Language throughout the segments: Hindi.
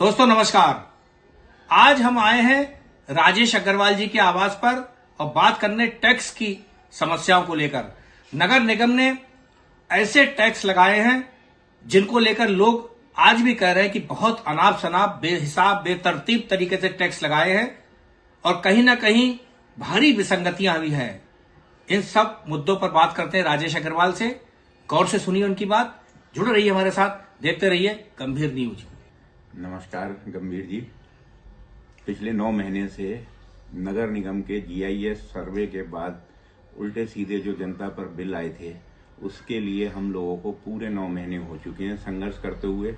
दोस्तों नमस्कार। आज हम आए हैं राजेश अग्रवाल जी के आवास पर और बात करने टैक्स की समस्याओं को लेकर। नगर निगम ने ऐसे टैक्स लगाए हैं जिनको लेकर लोग आज भी कह रहे हैं कि बहुत अनाप शनाप, बेहिसाब, बेतरतीब तरीके से टैक्स लगाए हैं और कहीं ना कहीं भारी विसंगतियां भी हैं। इन सब मुद्दों पर बात करते हैं राजेश अग्रवाल से। गौर से सुनिए उनकी बात, जुड़े रहिए हमारे साथ, देखते रहिए गंभीर न्यूज। नमस्कार गंभीर जी। पिछले 9 महीने से नगर निगम के जीआईएस सर्वे के बाद उल्टे सीधे जो जनता पर बिल आए थे उसके लिए हम लोगों को पूरे 9 महीने हो चुके हैं संघर्ष करते हुए।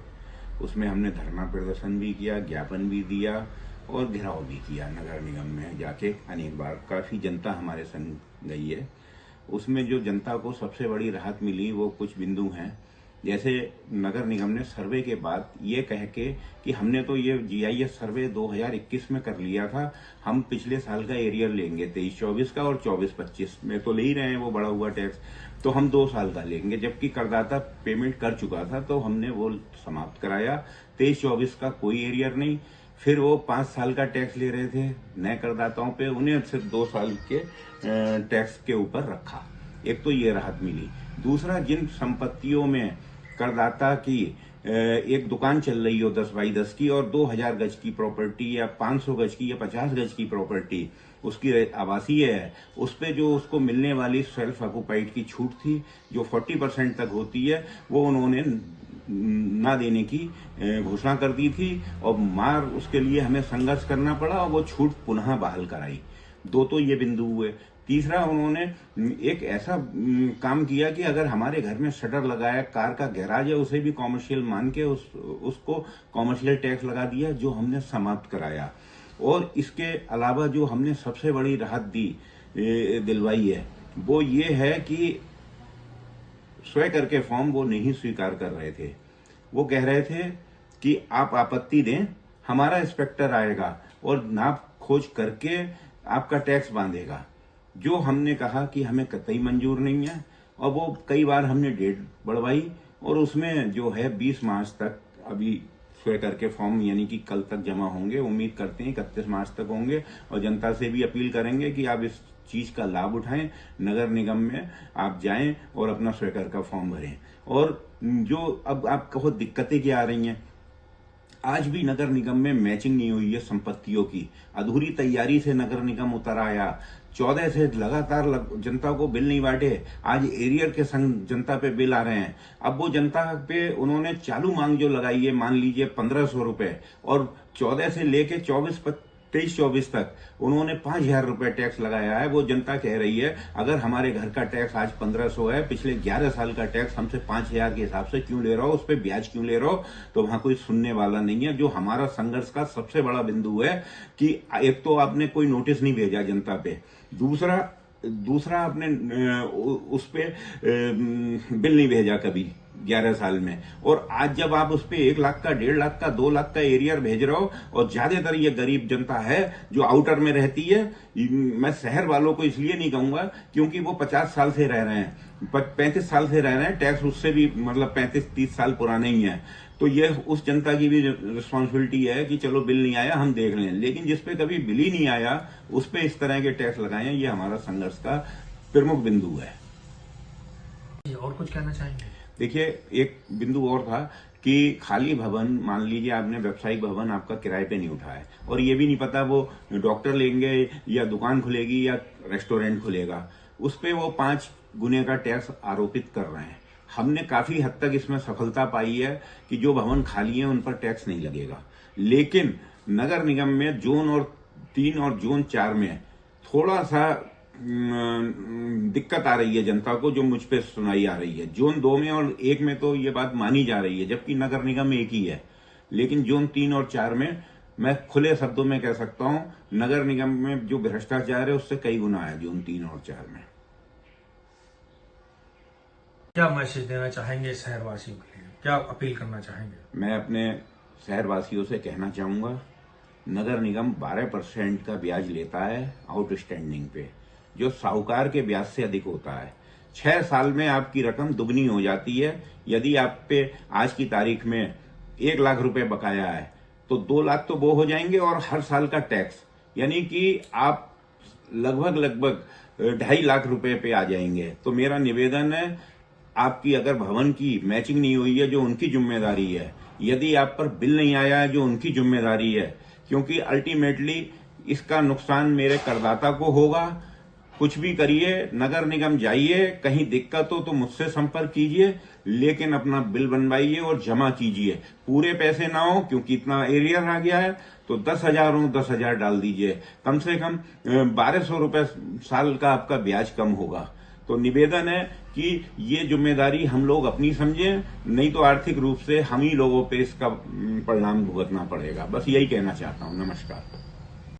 उसमें हमने धरना प्रदर्शन भी किया, ज्ञापन भी दिया और घेराव भी किया नगर निगम में जाके अनेक बार। काफी जनता हमारे संग गई है। उसमें जो जनता को सबसे बड़ी राहत मिली वो कुछ बिंदु हैं। जैसे नगर निगम ने सर्वे के बाद ये कह के कि हमने तो ये जीआईएस सर्वे 2021 में कर लिया था, हम पिछले साल का एरियर लेंगे 23-24 का और 24-25 में तो ले ही रहे हैं वो बढ़ा हुआ टैक्स, तो हम 2 साल का लेंगे। जबकि करदाता पेमेंट कर चुका था तो हमने वो समाप्त कराया। 23-24 का कोई एरियर नहीं। फिर वो 5 साल का टैक्स ले रहे थे नए करदाताओं पे, उन्हें सिर्फ 2 साल के टैक्स के ऊपर रखा। एक तो ये राहत मिली। दूसरा, जिन संपत्तियों में करदाता की एक दुकान चल रही हो 10 बाई 10 की और 2000 गज की प्रॉपर्टी या 500 गज की या 50 गज की प्रॉपर्टी उसकी आवासीय है, उस पे जो उसको मिलने वाली सेल्फ ऑक्युपाइड की छूट थी जो 40% तक होती है, वो उन्होंने ना देने की घोषणा कर दी थी और मार उसके लिए हमें संघर्ष करना पड़ा और वो छूट पुनः बहाल कराई। 2 तो ये बिंदु हुए। तीसरा, उन्होंने एक ऐसा काम किया कि अगर हमारे घर में शटर लगाया, कार का गैराज है, उसे भी कॉमर्शियल मान के उसको कॉमर्शियल टैक्स लगा दिया, जो हमने समाप्त कराया। और इसके अलावा जो हमने सबसे बड़ी राहत दिलवाई है वो ये है कि स्वयं कर के फॉर्म वो नहीं स्वीकार कर रहे थे। वो कह रहे थे कि आप आपत्ति दें, हमारा इंस्पेक्टर आएगा और नाप खोज करके आपका टैक्स बांधेगा। जो हमने कहा कि हमें कतई मंजूर नहीं है और वो कई बार हमने डेट बढ़वाई और उसमें जो है 20 मार्च तक अभी स्वयं करके फॉर्म यानी कि कल तक जमा होंगे। उम्मीद करते हैं 31 मार्च तक होंगे और जनता से भी अपील करेंगे कि आप इस चीज का लाभ उठाएं, नगर निगम में आप जाएं और अपना स्वयं कर का फॉर्म भरें। और जो अब आप कहो दिक्कतें क्या आ रही हैं, आज भी नगर निगम में मैचिंग नहीं हुई है संपत्तियों की। अधूरी तैयारी से नगर निगम उतर आया। 14 से लगातार जनता को बिल नहीं बांटे। आज एरियर के संग जनता पे बिल आ रहे हैं। अब वो जनता पे उन्होंने चालू मांग जो लगाई है, मान लीजिए 1500 रुपए, और 14 से लेके 23-24 तक उन्होंने 5000 रुपए टैक्स लगाया है। वो जनता कह रही है अगर हमारे घर का टैक्स आज 1500 है, पिछले 11 साल का टैक्स हमसे 5000 के हिसाब से क्यों ले रहा हो, उस पर ब्याज क्यों ले रहा हो, तो वहां कोई सुनने वाला नहीं है। जो हमारा संघर्ष का सबसे बड़ा बिंदु है कि एक तो आपने कोई नोटिस नहीं भेजा जनता पे, दूसरा आपने उस पे बिल नहीं भेजा कभी 11 साल में, और आज जब आप उस पे 1 लाख का, 1.5 लाख का, 2 लाख का एरियर भेज रहे हो और ज्यादातर ये गरीब जनता है जो आउटर में रहती है। मैं शहर वालों को इसलिए नहीं कहूंगा क्योंकि वो 50 साल से रह रहे हैं, 35 साल से रह रहे हैं, टैक्स उससे भी मतलब 35-30 साल पुराने ही है। तो ये उस जनता की भी रिस्पॉन्सिबिलिटी है कि चलो बिल नहीं आया हम देख लें, लेकिन जिसपे कभी बिल ही नहीं आया उस पे इस तरह के टैक्स लगाए हैं। ये हमारा संघर्ष का प्रमुख बिंदु है। और कुछ कहना चाहेंगे? देखिए, एक बिंदु और था कि खाली भवन, मान लीजिए आपने व्यावसायिक भवन आपका किराए पे नहीं उठा है और ये भी नहीं पता वो डॉक्टर लेंगे या दुकान खुलेगी या रेस्टोरेंट खुलेगा, उस पे वो 5 गुने का टैक्स आरोपित कर रहे हैं। हमने काफी हद तक इसमें सफलता पाई है कि जो भवन खाली है उन पर टैक्स नहीं लगेगा। लेकिन नगर निगम में जोन 3 और जोन 4 में थोड़ा सा दिक्कत आ रही है जनता को, जो मुझ पे सुनाई आ रही है। जोन 2 में और 1 में तो ये बात मानी जा रही है, जबकि नगर निगम एक ही है। लेकिन जोन 3 और 4 में मैं खुले शब्दों में कह सकता हूं, नगर निगम में जो भ्रष्टाचार है उससे कई गुना है जोन 3 और 4 में। क्या मैसेज देना चाहेंगे शहरवासियों के लिए, क्या अपील करना चाहेंगे? मैं अपने शहरवासियों से कहना चाहूंगा, नगर निगम 12% का ब्याज लेता है आउटस्टैंडिंग पे, जो साहूकार के ब्याज से अधिक होता है। 6 साल में आपकी रकम दुगनी हो जाती है। यदि आप पे आज की तारीख में 1 लाख रुपए बकाया है तो 2 लाख तो वो हो जाएंगे, और हर साल का टैक्स, यानी कि आप लगभग 2.5 लाख रुपए पे आ जाएंगे। तो मेरा निवेदन है, आपकी अगर भवन की मैचिंग नहीं हुई है जो उनकी जिम्मेदारी है, यदि आप पर बिल नहीं आया है जो उनकी जिम्मेदारी है, क्योंकि अल्टीमेटली इसका नुकसान मेरे करदाता को होगा। कुछ भी करिए, नगर निगम जाइए, कहीं दिक्कत हो तो मुझसे संपर्क कीजिए, लेकिन अपना बिल बनवाइए और जमा कीजिए। पूरे पैसे ना हो, क्योंकि इतना एरियर आ गया है, तो 10,000 हो 10,000 डाल दीजिए। कम से कम 1,200 रुपए साल का आपका ब्याज कम होगा। तो निवेदन है कि ये जिम्मेदारी हम लोग अपनी समझें, नहीं तो आर्थिक रूप से हम ही लोगों पे इसका परिणाम भुगतना पड़ेगा। बस यही कहना चाहता हूं। नमस्कार।